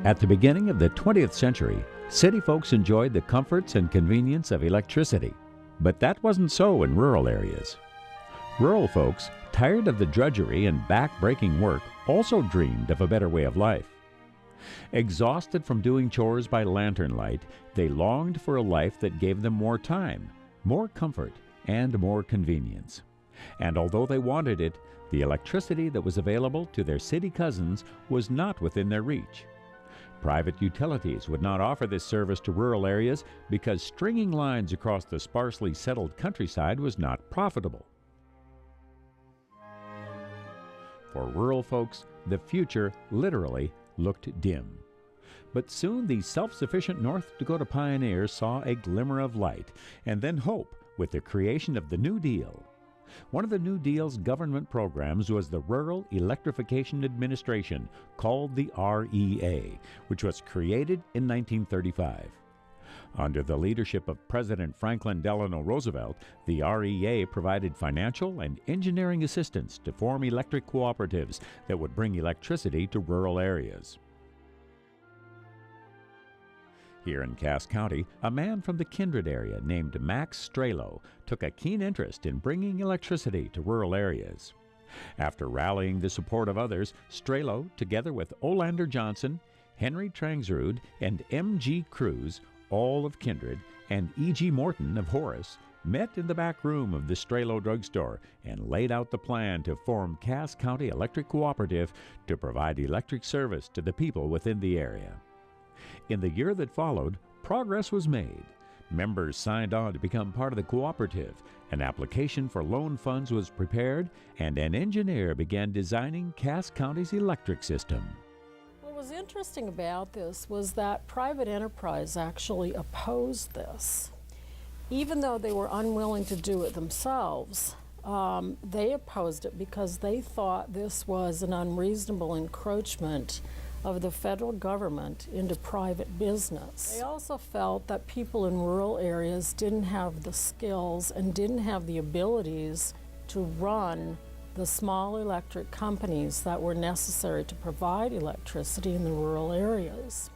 At the beginning of the 20th century, city folks enjoyed the comforts and convenience of electricity. But that wasn't so in rural areas. Rural folks, tired of the drudgery and back-breaking work, also dreamed of a better way of life. Exhausted from doing chores by lantern light, they longed for a life that gave them more time, more comfort, and more convenience. And although they wanted it, the electricity that was available to their city cousins was not within their reach. Private utilities would not offer this service to rural areas because stringing lines across the sparsely settled countryside was not profitable. For rural folks, the future literally looked dim. But soon the self-sufficient North Dakota pioneers saw a glimmer of light and then hope with the creation of the New Deal. One of the New Deal's government programs was the Rural Electrification Administration, called the REA, which was created in 1935. Under the leadership of President Franklin Delano Roosevelt, the REA provided financial and engineering assistance to form electric cooperatives that would bring electricity to rural areas. Here in Cass County, a man from the Kindred area named Max Strelo took a keen interest in bringing electricity to rural areas. After rallying the support of others, Strelo, together with Olander Johnson, Henry Trangsrud, and M.G. Cruz, all of Kindred, and E.G. Morton of Horace, met in the back room of the Strelo drugstore and laid out the plan to form Cass County Electric Cooperative to provide electric service to the people within the area. In the year that followed, progress was made. Members signed on to become part of the cooperative, an application for loan funds was prepared, and an engineer began designing Cass County's electric system. What was interesting about this was that private enterprise actually opposed this. Even though they were unwilling to do it themselves, they opposed it because they thought this was an unreasonable encroachment of the federal government into private business. They also felt that people in rural areas didn't have the skills and didn't have the abilities to run the small electric companies that were necessary to provide electricity in the rural areas.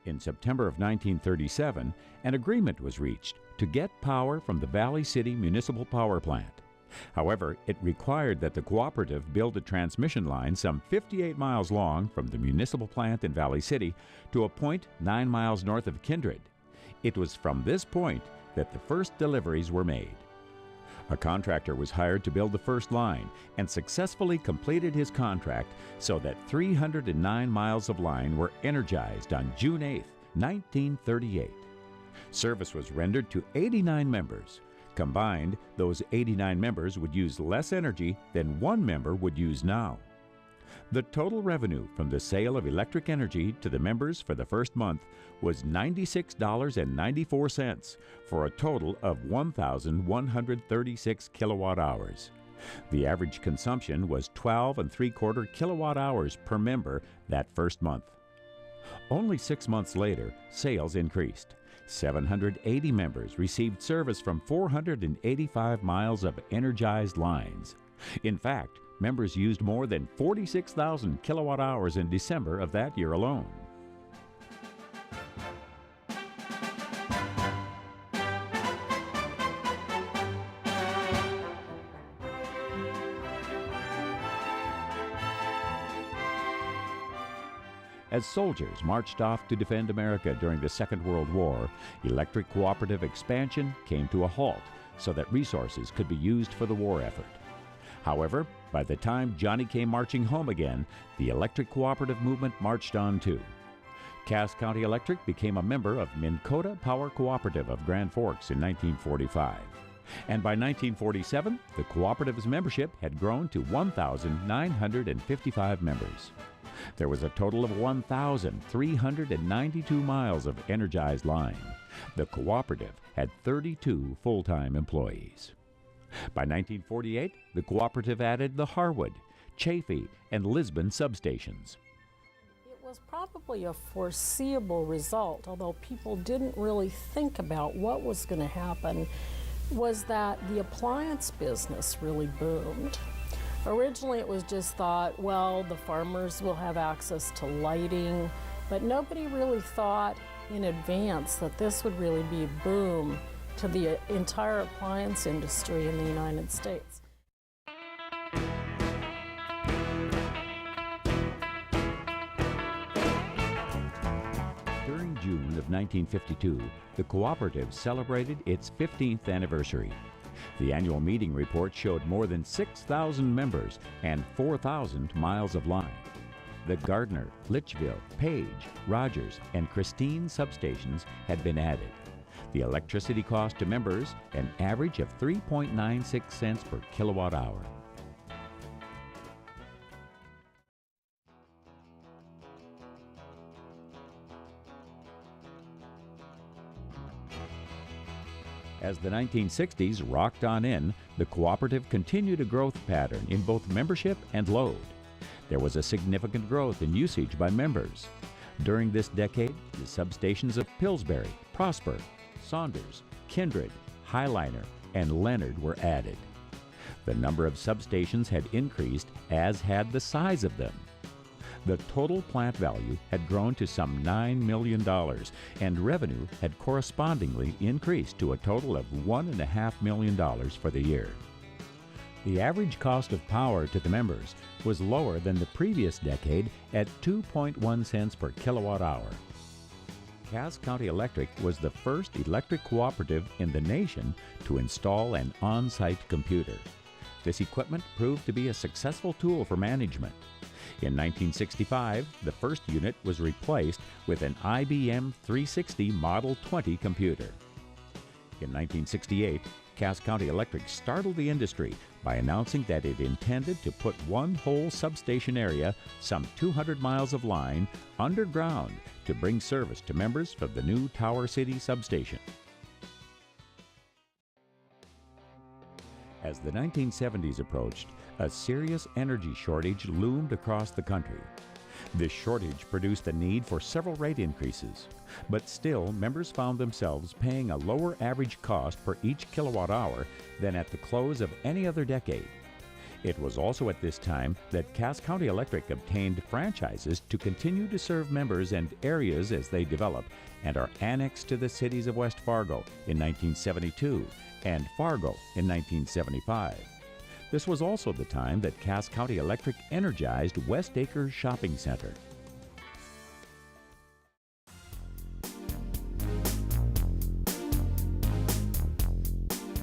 In September of 1937, an agreement was reached to get power from the Valley City Municipal Power Plant. However, it required that the cooperative build a transmission line some 58 miles long from the municipal plant in Valley City to a point 9 miles north of Kindred. It was from this point that the first deliveries were made. A contractor was hired to build the first line and successfully completed his contract so that 309 miles of line were energized on June 8, 1938. Service was rendered to 89 members. Combined, those 89 members would use less energy than one member would use now. The total revenue from the sale of electric energy to the members for the first month was $96.94 for a total of 1,136 kilowatt hours. The average consumption was 12 3/4 kilowatt hours per member that first month. Only 6 months later, sales increased. 780 members received service from 485 miles of energized lines. In fact, members used more than 46,000 kilowatt hours in December of that year alone. As soldiers marched off to defend America during the Second World War, electric cooperative expansion came to a halt so that resources could be used for the war effort. However, by the time Johnny came marching home again, the electric cooperative movement marched on too. Cass County Electric became a member of Minn Kota Power Cooperative of Grand Forks in 1945. And by 1947, the cooperative's membership had grown to 1,955 members. There was a total of 1,392 miles of energized line. The cooperative had 32 full-time employees. By 1948, the cooperative added the Harwood, Chaffee, and Lisbon substations. It was probably a foreseeable result, although people didn't really think about what was going to happen, was that the appliance business really boomed. Originally, it was just thought, well, the farmers will have access to lighting, but nobody really thought in advance that this would really be a boom to the entire appliance industry in the United States. During June of 1952, the cooperative celebrated its 15th anniversary. The annual meeting report showed more than 6,000 members and 4,000 miles of line. The Gardner, Litchville, Page, Rogers, and Christine substations had been added. The electricity cost to members, an average of 3.96 cents per kilowatt hour. As the 1960s rocked on in, the cooperative continued a growth pattern in both membership and load. There was a significant growth in usage by members. During this decade, the substations of Pillsbury, Prosper, Saunders, Kindred, Highliner, and Leonard were added. The number of substations had increased, as had the size of them. The total plant value had grown to some $9 million, and revenue had correspondingly increased to a total of $1.5 million for the year. The average cost of power to the members was lower than the previous decade at 2.1 cents per kilowatt hour. Cass County Electric was the first electric cooperative in the nation to install an on-site computer. This equipment proved to be a successful tool for management. In 1965, the first unit was replaced with an IBM 360 Model 20 computer. In 1968, Cass County Electric startled the industry by announcing that it intended to put one whole substation area, some 200 miles of line, underground to bring service to members from the new Tower City substation. As the 1970s approached, a serious energy shortage loomed across the country. This shortage produced the need for several rate increases, but still members found themselves paying a lower average cost per each kilowatt hour than at the close of any other decade. It was also at this time that Cass County Electric obtained franchises to continue to serve members and areas as they develop and are annexed to the cities of West Fargo in 1972 and Fargo in 1975. This was also the time that Cass County Electric energized West Acres Shopping Center.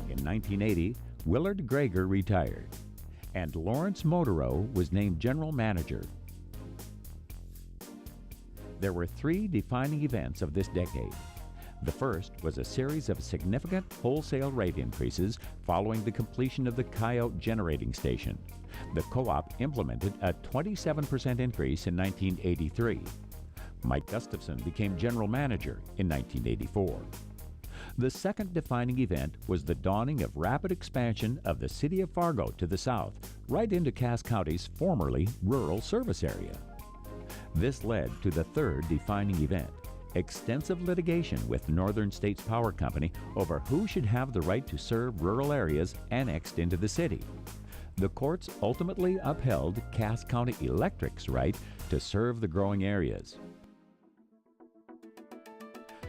In 1980, Willard Greger retired, and Lawrence Motereau was named general manager. There were three defining events of this decade. The first was a series of significant wholesale rate increases following the completion of the Coyote Generating Station. The co-op implemented a 27% increase in 1983. Mike Gustafson became general manager in 1984. The second defining event was the dawning of rapid expansion of the city of Fargo to the south, right into Cass County's formerly rural service area. This led to the third defining event, extensive litigation with Northern States Power Company over who should have the right to serve rural areas annexed into the city. The courts ultimately upheld Cass County Electric's right to serve the growing areas.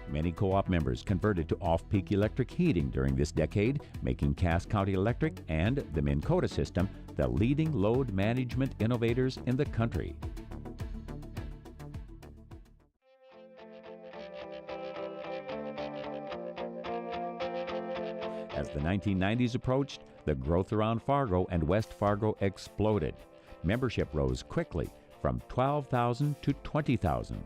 Many co-op members converted to off-peak electric heating during this decade, making Cass County Electric and the Minn Kota system the leading load management innovators in the country. As the 1990s approached, the growth around Fargo and West Fargo exploded. Membership rose quickly from 12,000 to 20,000.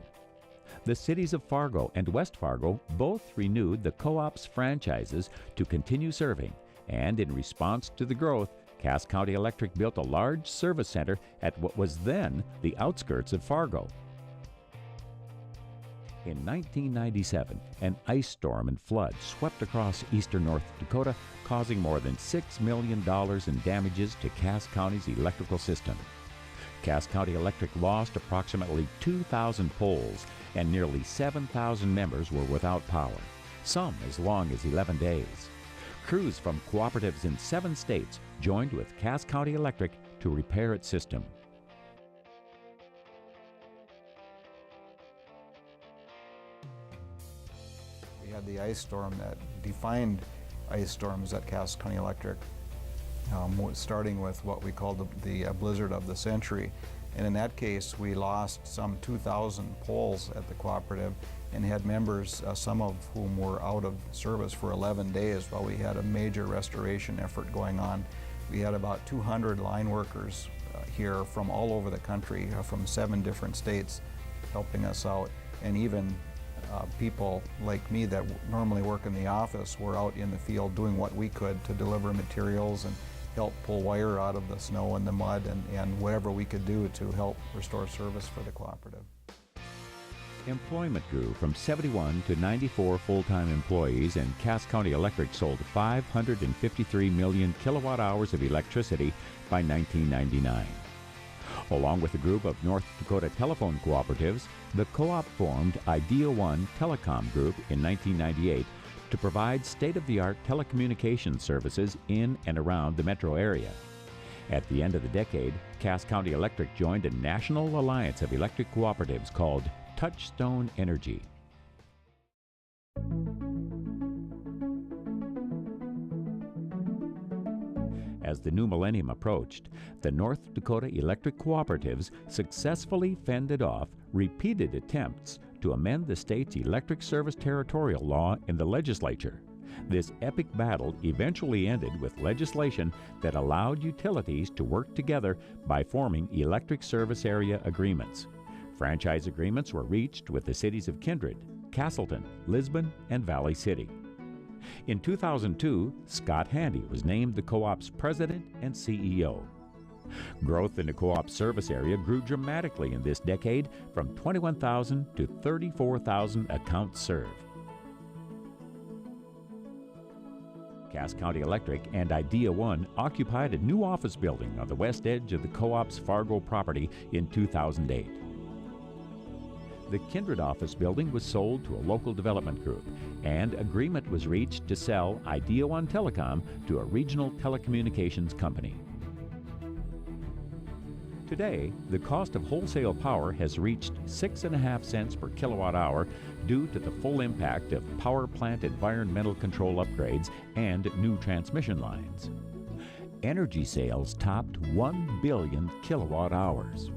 The cities of Fargo and West Fargo both renewed the co-op's franchises to continue serving, and in response to the growth, Cass County Electric built a large service center at what was then the outskirts of Fargo. In 1997, an ice storm and flood swept across eastern North Dakota, causing more than $6 million in damages to Cass County's electrical system. Cass County Electric lost approximately 2,000 poles, and nearly 7,000 members were without power, some as long as 11 days. Crews from cooperatives in 7 states joined with Cass County Electric to repair its system. We had the ice storm that defined ice storms at Cass County Electric, starting with what we called the blizzard of the century. And in that case, we lost some 2,000 poles at the cooperative and had members, some of whom were out of service for 11 days while we had a major restoration effort going on. We had about 200 line workers here from all over the country, from 7 different states, helping us out. And even people like me that normally work in the office were out in the field doing what we could to deliver materials and help pull wire out of the snow and the mud and whatever we could do to help restore service for the cooperative. Employment grew from 71 to 94 full-time employees, and Cass County Electric sold 553 million kilowatt hours of electricity by 1999. Along with a group of North Dakota telephone cooperatives, the co-op formed Idea One Telecom Group in 1998 to provide state-of-the-art telecommunications services in and around the metro area. At the end of the decade, Cass County Electric joined a national alliance of electric cooperatives called Touchstone Energy. As the new millennium approached, the North Dakota electric cooperatives successfully fended off repeated attempts to amend the state's electric service territorial law in the legislature. This epic battle eventually ended with legislation that allowed utilities to work together by forming electric service area agreements. Franchise agreements were reached with the cities of Kindred, Castleton, Lisbon, and Valley City. In 2002, Scott Handy was named the co-op's president and CEO. Growth in the co-op service area grew dramatically in this decade, from 21,000 to 34,000 accounts served. Cass County Electric and Idea One occupied a new office building on the west edge of the co-op's Fargo property in 2008. The Kindred office building was sold to a local development group, and agreement was reached to sell Idea One Telecom to a regional telecommunications company. Today, the cost of wholesale power has reached 6.5 cents per kilowatt hour due to the full impact of power plant environmental control upgrades and new transmission lines. Energy sales topped 1 billion kilowatt hours.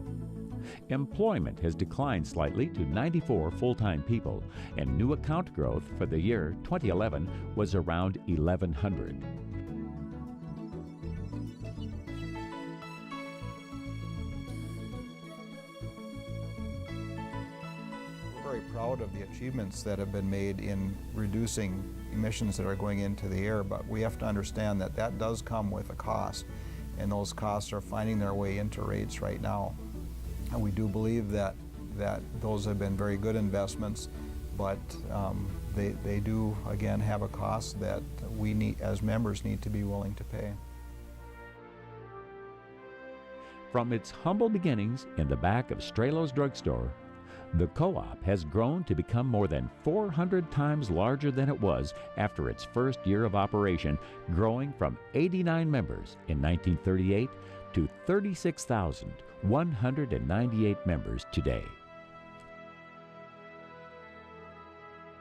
Employment has declined slightly to 94 full-time people, and new account growth for the year 2011 was around 1,100. We're very proud of the achievements that have been made in reducing emissions that are going into the air, but we have to understand that that does come with a cost, and those costs are finding their way into rates right now. And we do believe that those have been very good investments, but they do, again, have a cost that we need, as members, need to be willing to pay. From its humble beginnings in the back of Strelow's drugstore, the co-op has grown to become more than 400 times larger than it was after its first year of operation, growing from 89 members in 1938 to 36,198 members today.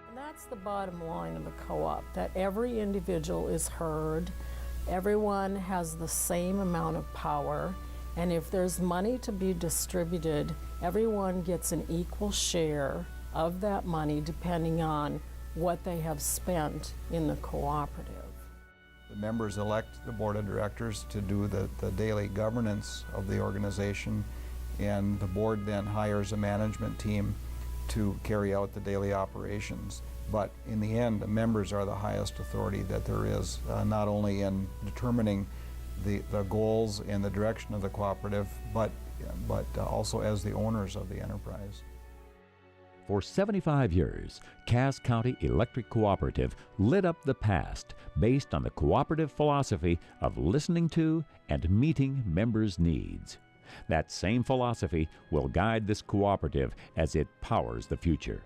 And that's the bottom line of a co-op, that every individual is heard, everyone has the same amount of power, and if there's money to be distributed, everyone gets an equal share of that money depending on what they have spent in the cooperative. The members elect the board of directors to do the daily governance of the organization, and the board then hires a management team to carry out the daily operations. But in the end, the members are the highest authority that there is, not only in determining the goals and the direction of the cooperative, but also as the owners of the enterprise. For 75 years, Cass County Electric Cooperative lit up the past based on the cooperative philosophy of listening to and meeting members' needs. That same philosophy will guide this cooperative as it powers the future.